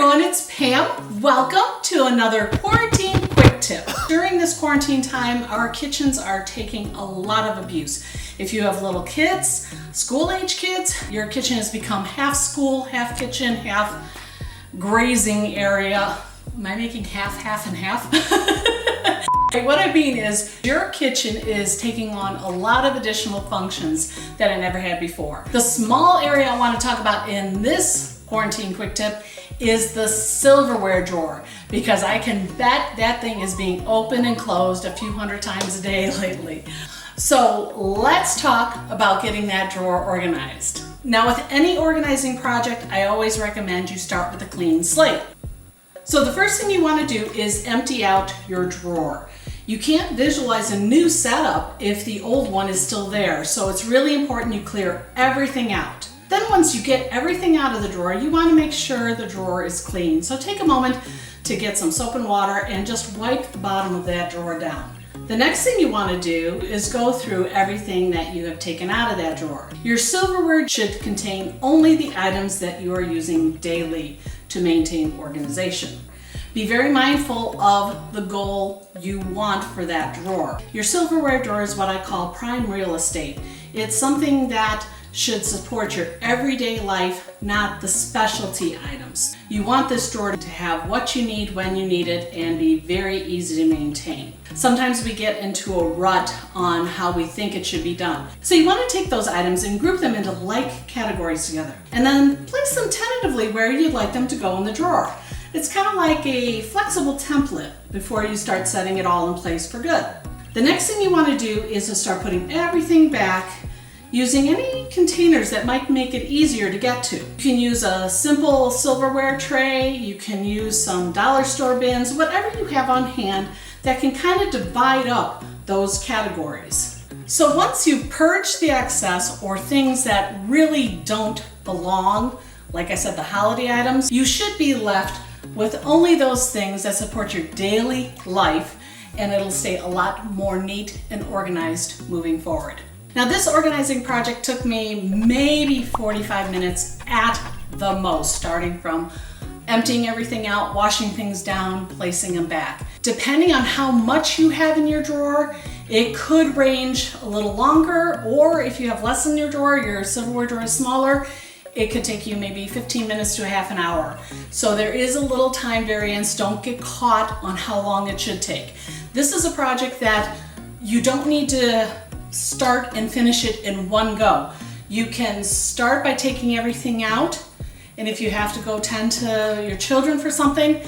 everyone, it's Pam. Welcome to another quarantine quick tip. During this quarantine time, our kitchens are taking a lot of abuse. If you have little kids, school-age kids, your kitchen has become half school, half kitchen, half grazing area. Am I making half and half? What I mean is your kitchen is taking on a lot of additional functions that it never had before. The small area I want to talk about in this quarantine quick tip is the silverware drawer, because I can bet that thing is being opened and closed a few hundred times a day lately. So let's talk about getting that drawer organized. Now, with any organizing project, I always recommend you start with a clean slate. So the first thing you want to do is empty out your drawer. You can't visualize a new setup if the old one is still there, so it's really important you clear everything out. Then once you get everything out of the drawer, you want to make sure the drawer is clean. So take a moment to get some soap and water and just wipe the bottom of that drawer down. The next thing you want to do is go through everything that you have taken out of that drawer. Your silverware should contain only the items that you are using daily to maintain organization. Be very mindful of the goal you want for that drawer. Your silverware drawer is what I call prime real estate. It's something that should support your everyday life, not the specialty items. You want this drawer to have what you need when you need it and be very easy to maintain. Sometimes we get into a rut on how we think it should be done. So you want to take those items and group them into like categories together, and then place them tentatively where you'd like them to go in the drawer. It's kind of like a flexible template before you start setting it all in place for good. The next thing you want to do is to start putting everything back using any containers that might make it easier to get to. You can use a simple silverware tray, you can use some dollar store bins, whatever you have on hand that can kind of divide up those categories. So once you've purged the excess or things that really don't belong, like I said, the holiday items, you should be left with only those things that support your daily life, and it'll stay a lot more neat and organized moving forward. Now, this organizing project took me maybe 45 minutes at the most, starting from emptying everything out, washing things down, placing them back. Depending on how much you have in your drawer, it could range a little longer, or if you have less in your drawer, your silverware drawer is smaller, it could take you maybe 15 minutes to a half an hour. So there is a little time variance. Don't get caught on how long it should take. This is a project that you don't need to start and finish it in one go. You can start by taking everything out, and if you have to go tend to your children for something,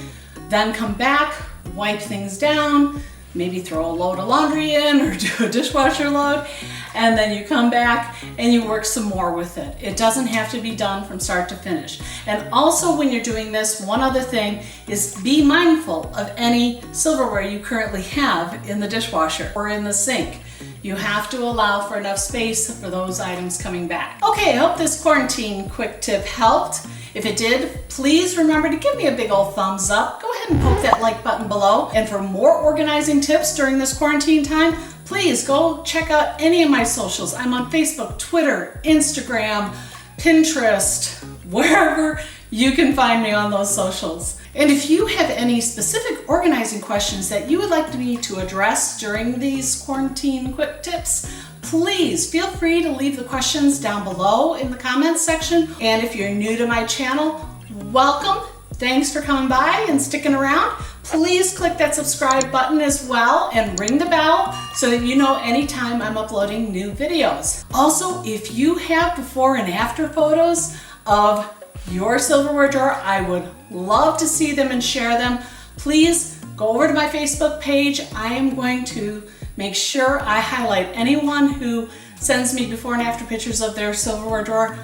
then come back, wipe things down, maybe throw a load of laundry in or do a dishwasher load, and then you come back and you work some more with it. It doesn't have to be done from start to finish. And also, when you're doing this, one other thing is be mindful of any silverware you currently have in the dishwasher or in the sink. You have to allow for enough space for those items coming back. Okay, I hope this quarantine quick tip helped. If it did, please remember to give me a big old thumbs up. Go ahead and poke that like button below. And for more organizing tips during this quarantine time, please go check out any of my socials. I'm on Facebook, Twitter, Instagram, Pinterest, wherever you can find me on those socials. And if you have any specific organizing questions that you would like me to address during these quarantine quick tips, please feel free to leave the questions down below in the comments section. And if you're new to my channel, welcome. Thanks for coming by and sticking around. Please click that subscribe button as well and ring the bell so that you know anytime I'm uploading new videos. Also, if you have before and after photos of your silverware drawer, I would love to see them and share them. Please go over to my Facebook page. I am going to make sure I highlight anyone who sends me before and after pictures of their silverware drawer.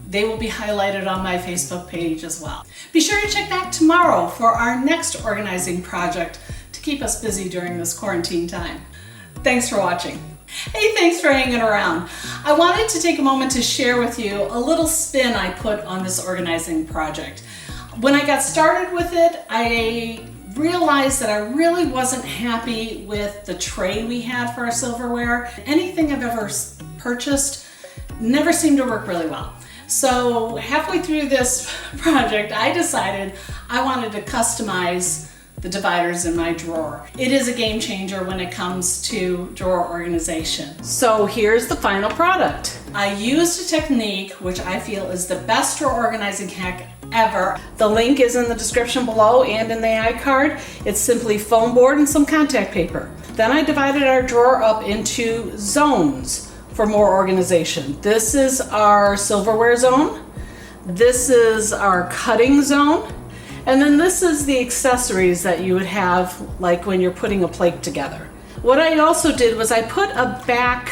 They will be highlighted on my Facebook page as well. Be sure to check back tomorrow for our next organizing project to keep us busy during this quarantine time. Thanks for watching. Hey, thanks for hanging around. I wanted to take a moment to share with you a little spin I put on this organizing project. When I got started with it, I realized that I really wasn't happy with the tray we had for our silverware. Anything I've ever purchased never seemed to work really well. So halfway through this project, I decided I wanted to customize the dividers in my drawer. It is a game changer when it comes to drawer organization. So here's the final product. I used a technique which I feel is the best drawer organizing hack ever. The link is in the description below and in the iCard. It's simply foam board and some contact paper. Then I divided our drawer up into zones for more organization. This is our silverware zone. This is our cutting zone. And then this is the accessories that you would have like when you're putting a plate together. What I also did was I put a back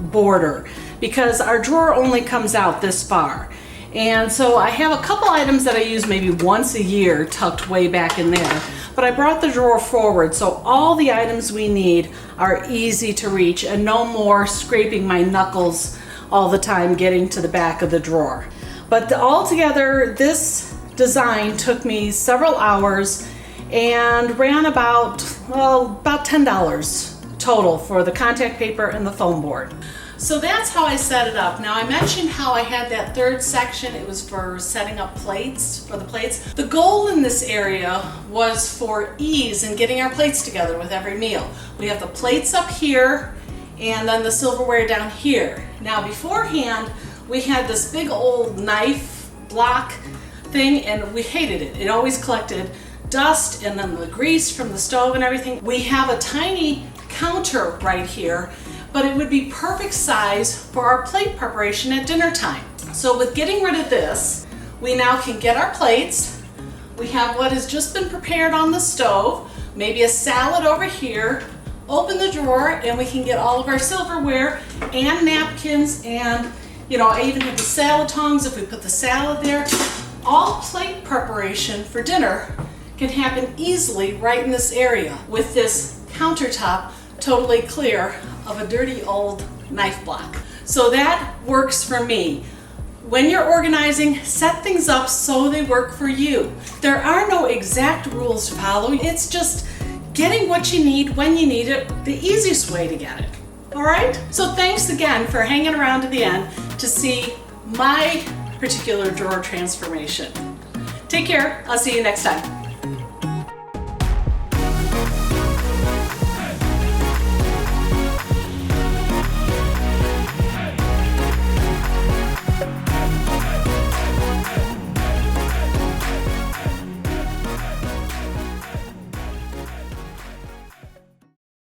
border because our drawer only comes out this far. And so I have a couple items that I use maybe once a year tucked way back in there. But I brought the drawer forward so all the items we need are easy to reach and no more scraping my knuckles all the time getting to the back of the drawer. But altogether, this design took me several hours and ran about $10 total for the contact paper and the foam board. So that's how I set it up. Now I mentioned how I had that third section. It was for setting up plates, for the plates. The goal in this area was for ease in getting our plates together with every meal. We have the plates up here and then the silverware down here. Now beforehand, we had this big old knife block thing and we hated it. It always collected dust and then the grease from the stove and everything. We have a tiny counter right here, but it would be perfect size for our plate preparation at dinner time. So with getting rid of this, we now can get our plates. We have what has just been prepared on the stove, maybe a salad over here, open the drawer and we can get all of our silverware and napkins and I even have the salad tongs if we put the salad there. All plate preparation for dinner can happen easily right in this area with this countertop totally clear of a dirty old knife block. So that works for me. When you're organizing, set things up so they work for you. There are no exact rules to follow. It's just getting what you need when you need it, the easiest way to get it. All right? So thanks again for hanging around to the end to see my particular drawer transformation. Take care. I'll see you next time.